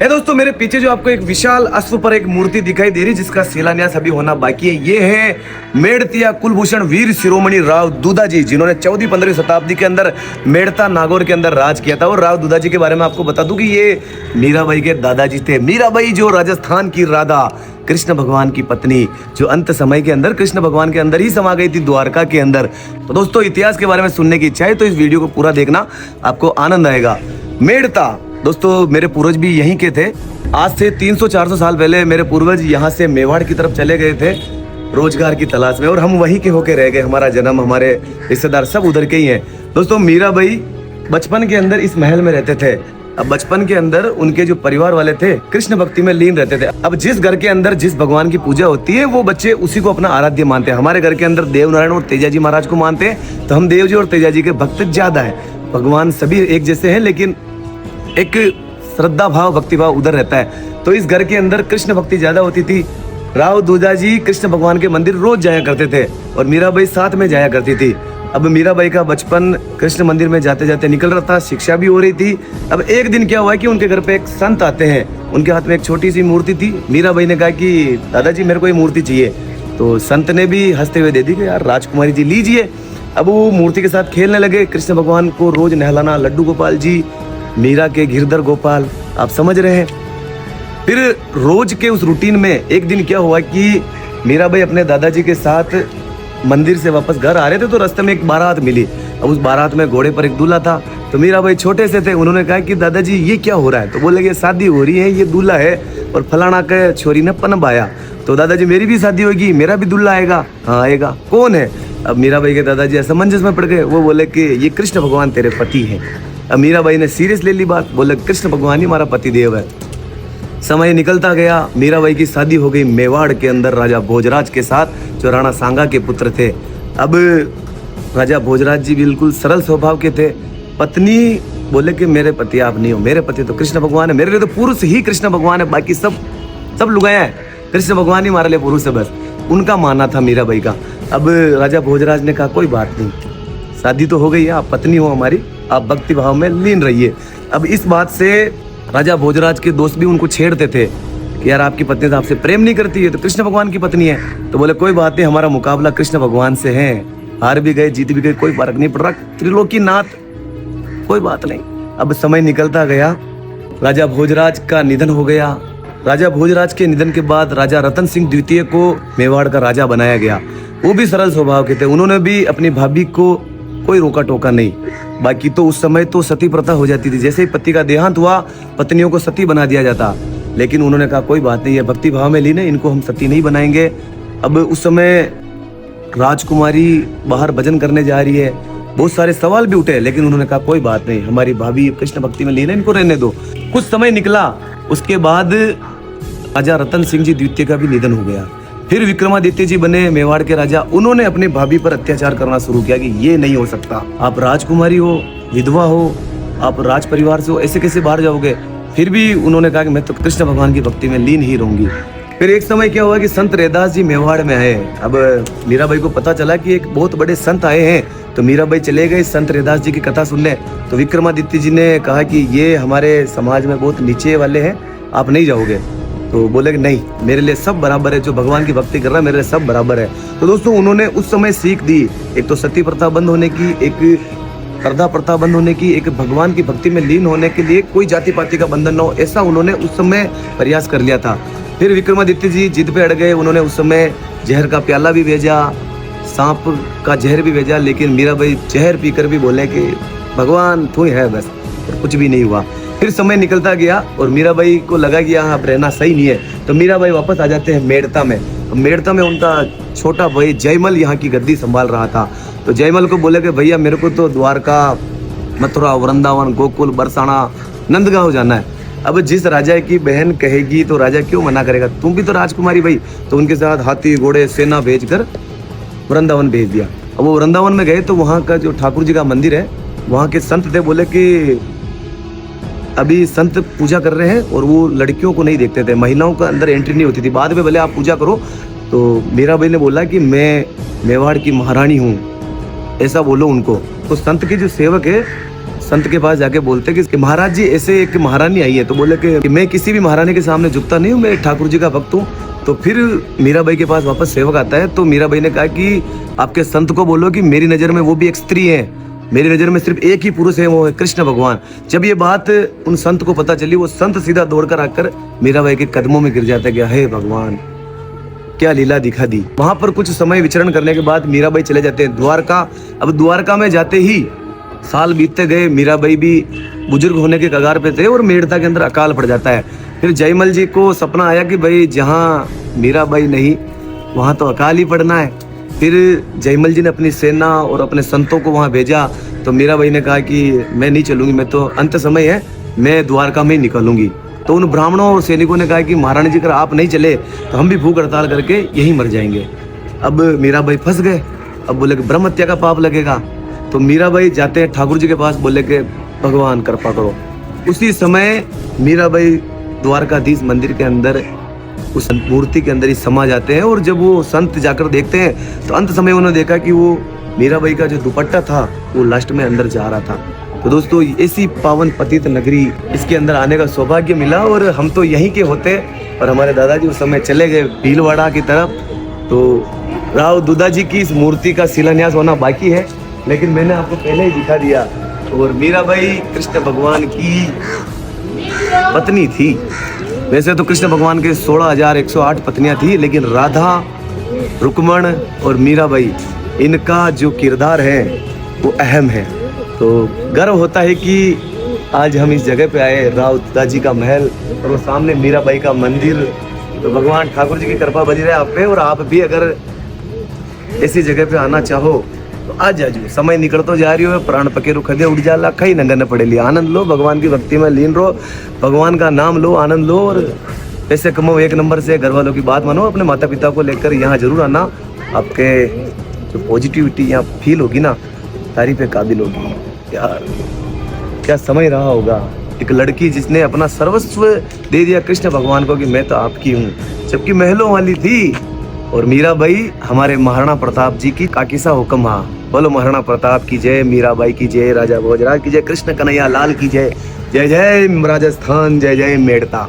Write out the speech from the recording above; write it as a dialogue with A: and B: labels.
A: है दोस्तों, मेरे पीछे जो आपको एक विशाल अश्व पर एक मूर्ति दिखाई दे रही जिसका शिलान्यास अभी होना बाकी है, ये है मेड़तिया कुलभूषण वीर शिरोमणि राव दूधाजी, जिन्होंने 14वीं-15वीं शताब्दी के अंदर मेड़ता नागौर के अंदर राज किया था। और राव दूधाजी के बारे में आपको बता दूं कि ये मीराबाई के दादाजी थे। मीराबाई जो राजस्थान की राधा, कृष्ण भगवान की पत्नी, जो अंत समय के अंदर कृष्ण भगवान के अंदर ही समा गई थी, द्वारका के अंदर। तो दोस्तों, इतिहास के बारे में सुनने की इच्छा है तो इस वीडियो को पूरा देखना, आपको आनंद आएगा। मेड़ता दोस्तों, मेरे पूर्वज भी यहीं के थे। आज से 300-400 साल पहले मेरे पूर्वज यहाँ से मेवाड़ की तरफ चले गए थे रोजगार की तलाश में, और हम वहीं के होके रह गए। हमारा जन्म, हमारे रिश्तेदार सब उधर के ही हैं। दोस्तों, मीराबाई बचपन के अंदर इस महल में रहते थे। अब बचपन के अंदर उनके जो परिवार वाले थे कृष्ण भक्ति में लीन रहते थे। अब जिस घर के अंदर जिस भगवान की पूजा होती है वो बच्चे उसी को अपना आराध्य मानते हैं। हमारे घर के अंदर देवनारायण और तेजाजी महाराज को मानते हैं, तो हम देव जी और तेजाजी के भक्त ज्यादा है। भगवान सभी एक जैसे हैं, लेकिन एक श्रद्धा भाव, भक्ति भाव उधर रहता है। तो इस घर के अंदर कृष्ण भक्ति ज्यादा होती थी। राव दूधाजी कृष्ण भगवान के मंदिर रोज जाया करते थे और मीराबाई साथ में जाया करती थी। अब मीराबाई का बचपन कृष्ण मंदिर में जाते जाते निकल रहा था, शिक्षा भी हो रही थी। अब एक दिन क्या हुआ कि उनके घर पे एक संत आते हैं, उनके हाथ में एक छोटी सी मूर्ति थी। मीराबाई ने कहा कि दादाजी मेरे को ये मूर्ति चाहिए, तो संत ने भी हंसते हुए दे दी कि यार राजकुमारी जी लीजिए। अब वो मूर्ति के साथ खेलने लगे। कृष्ण भगवान को रोज नहलाना, लड्डू गोपाल जी, मीरा के गिरधर गोपाल, आप समझ रहे हैं। फिर रोज के उस रूटीन में एक दिन क्या हुआ कि मीराबाई अपने दादाजी के साथ मंदिर से वापस घर आ रहे थे, तो रास्ते में एक बारात मिली। अब उस बारात में घोड़े पर एक दूल्हा था। तो मीराबाई छोटे से थे, उन्होंने कहा कि दादाजी ये क्या हो रहा है? तो बोले कि शादी हो रही है, ये दूल्हा है और फलाना के छोरी ने पनब आया। तो दादाजी मेरी भी शादी होगी, मेरा भी दूल्हा आएगा। हाँ आएगा, कौन है? अब मीराबाई के दादाजी असमंजस में पड़ गए। वो बोले कि ये कृष्ण भगवान तेरे पति है। अब मीराबाई ने सीरियस ले ली बात, बोले कृष्ण भगवान ही हमारा पति देव है। समय निकलता गया, मीराबाई की शादी हो गई मेवाड़ के अंदर राजा भोजराज के साथ, जो राणा सांगा के पुत्र थे। अब राजा भोजराज जी बिल्कुल सरल स्वभाव के थे। पत्नी बोले कि मेरे पति आप नहीं हो, मेरे पति तो कृष्ण भगवान है, मेरे लिए तो पुरुष ही कृष्ण भगवान है, बाकी सब लुगाया है, कृष्ण भगवान ही हमारे लिए पुरुष है, बस उनका मानना था मीराबाई का। अब राजा भोजराज ने कहा कोई बात नहीं, शादी तो हो गई है, आप पत्नी हो हमारी, आप भक्ति भाव में लीन रहिए। अब इस बात से राजा भोजराज के दोस्त भी उनको छेड़ते थे कि यार आपकी पत्नी तो आपसे प्रेम नहीं करती है, तो कृष्ण भगवान की पत्नी है। तो बोले कोई बात नहीं, हमारा मुकाबला कृष्ण भगवान से है, हार भी गए जीत भी गए, कोई फर्क नहीं पड़ रहा, त्रिलोकीनाथ, कोई बात नहीं। अब समय निकलता गया, राजा भोजराज का निधन हो गया। राजा भोजराज के निधन के बाद राजा रतन सिंह द्वितीय को मेवाड़ का राजा बनाया गया। वो भी सरल स्वभाव के थे, उन्होंने भी अपनी भाभी को कोई रोका टोका नहीं। बाकी तो उस समय तो सती प्रथा हो जाती थी, जैसे ही पति का देहांत हुआ पत्नियों को सती बना दिया जाता। लेकिन उन्होंने कहा कोई बात नहीं, है भक्ति भाव में लीन है, इनको हम सती नहीं बनाएंगे। अब उस समय राजकुमारी बाहर भजन करने जा रही है, बहुत सारे सवाल भी उठे, लेकिन उन्होंने कहा कोई बात नहीं, हमारी भाभी कृष्ण भक्ति में लीन है, इनको रहने दो। कुछ समय निकला, उसके बाद राजा रतन सिंह जी द्वितीय का भी निधन हो गया। फिर विक्रमादित्य जी बने मेवाड़ के राजा, उन्होंने अपनी भाभी पर अत्याचार करना शुरू किया कि ये नहीं हो सकता, आप राजकुमारी हो, विधवा हो, आप राज परिवार से हो, ऐसे कैसे बाहर जाओगे? फिर भी उन्होंने कहा कि मैं तो कृष्ण भगवान की भक्ति में लीन ही रहूंगी। फिर एक समय क्या हुआ कि संत रैदास जी मेवाड़ में आए। अब मीराबाई को पता चला कि एक बहुत बड़े संत आए हैं, तो मीराबाई चले गए संत रैदास जी की कथा सुनने। तो विक्रमादित्य जी ने कहा कि ये हमारे समाज में बहुत नीचे वाले हैं, आप नहीं जाओगे। तो बोले कि नहीं, मेरे लिए सब बराबर है, जो भगवान की भक्ति कर रहा है मेरे लिए सब बराबर है। तो दोस्तों, उन्होंने उस समय सीख दी, एक तो सती प्रथा बंद होने की, एक पर्दा प्रथा बंद होने की, एक भगवान की भक्ति में लीन होने के लिए कोई जाति पाति का बंधन न हो, ऐसा उन्होंने उस समय प्रयास कर लिया था। फिर विक्रमादित्य जी जिद पे अड़ गए, उन्होंने उस समय जहर का प्याला भी भेजा, सांप का जहर भी भेजा, लेकिन मीराबाई जहर पीकर भी बोले कि भगवान तू ही है बस, और कुछ भी नहीं हुआ। फिर समय निकलता गया और मीराबाई को लगा कि यहाँ अब रहना सही नहीं है, तो मीराबाई वापस आ जाते हैं मेड़ता में। मेड़ता में उनका छोटा भाई जयमल यहाँ की गद्दी संभाल रहा था। तो जयमल को बोले कि भैया मेरे को तो द्वारका, मथुरा, वृंदावन, गोकुल, बरसाना, नंदगांव जाना है। अब जिस राजा की बहन कहेगी तो राजा क्यों मना करेगा, तुम भी तो राजकुमारी भाई। तो उनके साथ हाथी घोड़े सेना भेजकर वृंदावन भेज दिया। अब वो वृंदावन में गए तो वहाँ का जो ठाकुर जी का मंदिर है, वहाँ के संत थे, बोले कि अभी संत पूजा कर रहे हैं और वो लड़कियों को नहीं देखते थे, महिलाओं का अंदर एंट्री नहीं होती थी, बाद में भले आप पूजा करो। तो मीराबाई ने बोला कि मैं मेवाड़ की महारानी हूँ, ऐसा बोलो उनको। तो संत के जो सेवक है, संत के पास जाके बोलते कि महाराज जी ऐसे एक महारानी आई है। तो बोले कि मैं किसी भी महारानी के सामने झुकता नहीं हूँ, मैं ठाकुर जी का भक्त हूँ। तो फिर मीराबाई के पास वापस सेवक आता है। तो मीराबाई ने कहा कि आपके संत को बोलो कि मेरी नज़र में वो भी एक स्त्री है, मेरी नज़र में सिर्फ एक ही पुरुष है, वो है कृष्ण भगवान। जब ये बात उन संत को पता चली, वो संत सीधा दौड़कर आकर मीराबाई के कदमों में गिर जाता है कि हे भगवान क्या लीला दिखा दी। वहां पर कुछ समय विचरण करने के बाद मीराबाई चले जाते हैं द्वारका। अब द्वारका में जाते ही साल बीतते गए, मीराबाई भी बुजुर्ग होने के कगार पे थे और मेड़ता के अंदर अकाल पड़ जाता है। फिर जयमल जी को सपना आया कि भाई जहाँ मीराबाई नहीं वहाँ तो अकाल ही पड़ना है। फिर जयमल जी ने अपनी सेना और अपने संतों को वहाँ भेजा। तो मीराबाई ने कहा कि मैं नहीं चलूंगी, मैं तो अंत समय है, मैं द्वारका में ही निकलूंगी। तो उन ब्राह्मणों और सैनिकों ने कहा कि महारानी जी अगर आप नहीं चले तो हम भी भूख हड़ताल करके यहीं मर जाएंगे। अब मीराबाई फंस गए। अब बोले कि ब्रह्म हत्या का पाप लगेगा। तो मीराबाई जाते हैं ठाकुर जी के पास, बोले कि भगवान कृपा करो। उसी समय मीराबाई द्वारकाधीश मंदिर के अंदर उस मूर्ति के अंदर ही समा जाते हैं। और जब वो संत जाकर देखते हैं तो अंत समय उन्होंने देखा कि वो मीराबाई का जो दुपट्टा था वो लास्ट में अंदर जा रहा था। तो दोस्तों ऐसी पावन पतित नगरी, इसके अंदर आने का सौभाग्य मिला और हम तो यहीं के होते और हमारे दादाजी उस समय चले गए भीलवाड़ा की तरफ। तो राव दूधा जी की इस मूर्ति का शिलान्यास होना बाकी है, लेकिन मैंने आपको पहले ही दिखा दिया। और मीराबाई कृष्ण भगवान की पत्नी थी। वैसे तो कृष्ण भगवान के 16,108 पत्नियां थी, लेकिन राधा, रुक्मण और मीराबाई, इनका जो किरदार है वो अहम है। तो गर्व होता है कि आज हम इस जगह पे आए, राव दूधा जी का महल और वो सामने मीराबाई का मंदिर। तो भगवान ठाकुर जी की कृपा बनी रहे आप पे, और आप भी अगर ऐसी जगह पे आना चाहो तो आज जाजू। समय निकल तो जा रही हो, प्राण पके रुखदे उड़ जा लाखा ही नंगा न पड़े लिया। आनंद लो, भगवान की भक्ति में लीन रहो, भगवान का नाम लो, आनंद लो और पैसे कमाओ। एक नंबर से घर वालों की बात मानो, अपने माता पिता को लेकर यहाँ जरूर आना। आपके जो पॉजिटिविटी यहाँ फील होगी ना, तारीफ पे काबिल होगी। यार क्या समय रहा होगा, एक लड़की जिसने अपना सर्वस्व दे दिया कृष्ण भगवान को कि मैं तो आपकी हूँ, जबकि महलों वाली थी। और मीराबाई हमारे महाराणा प्रताप जी की काकीसा हुक्म। हाँ बोलो महाराणा प्रताप की जय, मीराबाई की जय, राजा भोजराज की जय, कृष्ण कन्हैया लाल की जय, जय जय राजस्थान, जय जय मेड़ता।